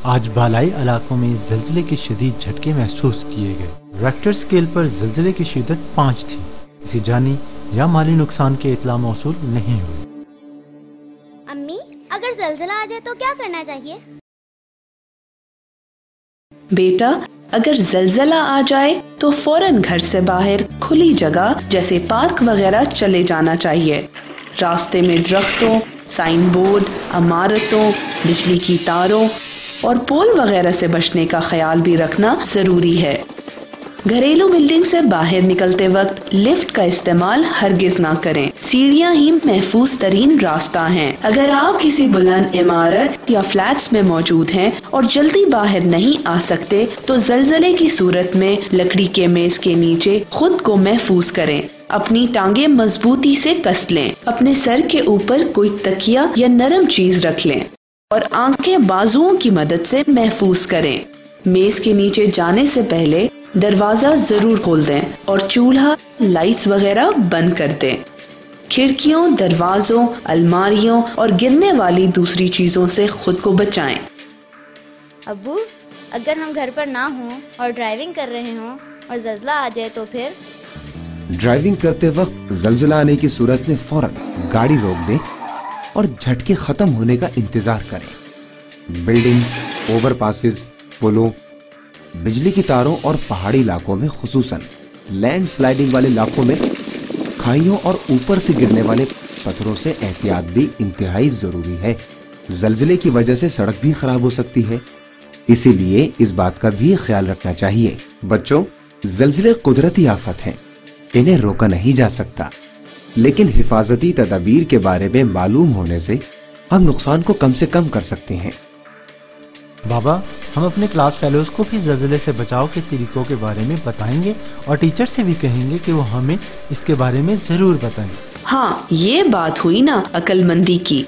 آج بالائی علاقوں میں زلزلے کے شدید جھٹکے محسوس کیے گئے۔ ریکٹر اسکیل پر زلزلے کی شدت 5 تھی۔ کسی جانی یا مالی نقصان کے اطلاع موصول نہیں ہوئی۔ امی، اگر زلزلہ آ جائے تو کیا کرنا چاہیے؟ بیٹا، اگر زلزلہ آ جائے تو فوراً گھر سے باہر کھلی جگہ جیسے پارک وغیرہ چلے جانا چاہیے۔ راستے میں درختوں، سائن بورڈ، عمارتوں، بجلی کی تاروں اور پول وغیرہ سے بچنے کا خیال بھی رکھنا ضروری ہے۔ گھریلو بلڈنگ سے باہر نکلتے وقت لفٹ کا استعمال ہرگز نہ کریں۔ سیڑھیاں ہی محفوظ ترین راستہ ہیں۔ اگر آپ کسی بلند عمارت یا فلیٹس میں موجود ہیں اور جلدی باہر نہیں آ سکتے تو زلزلے کی صورت میں لکڑی کے میز کے نیچے خود کو محفوظ کریں۔ اپنی ٹانگیں مضبوطی سے کس لیں۔ اپنے سر کے اوپر کوئی تکیہ یا نرم چیز رکھ لیں اور آنکھیں بازوؤں کی مدد سے محفوظ کریں۔ میز کے نیچے جانے سے پہلے دروازہ ضرور کھول دیں اور چولہا، لائٹس وغیرہ بند کر دیں۔ کھڑکیوں، دروازوں، الماریوں اور گرنے والی دوسری چیزوں سے خود کو بچائیں۔ ابو، اگر ہم گھر پر نہ ہوں اور ڈرائیونگ کر رہے ہوں اور زلزلہ آ جائے تو پھر؟ ڈرائیونگ کرتے وقت زلزلہ آنے کی صورت میں فوراً گاڑی روک دیں اور جھٹکے ختم ہونے کا انتظار کریں۔ بلڈنگ، اوور پاسز، پلوں، بجلی کی تاروں اور پہاڑی علاقوں میں خصوصاً لینڈ سلائیڈنگ والے علاقوں میں کھائیوں اور اوپر سے گرنے والے پتھروں سے احتیاط بھی انتہائی ضروری ہے۔ زلزلے کی وجہ سے سڑک بھی خراب ہو سکتی ہے، اسی لیے اس بات کا بھی خیال رکھنا چاہیے۔ بچوں، زلزلے قدرتی آفت ہیں، انہیں روکا نہیں جا سکتا، لیکن حفاظتی تدابیر کے بارے میں معلوم ہونے سے ہم نقصان کو کم سے کم کر سکتے ہیں۔ بابا، ہم اپنے کلاس فیلوز کو بھی زلزلے سے بچاؤ کے طریقوں کے بارے میں بتائیں گے اور ٹیچر سے بھی کہیں گے کہ وہ ہمیں اس کے بارے میں ضرور بتائیں۔ ہاں، یہ بات ہوئی نا عقل مندی کی۔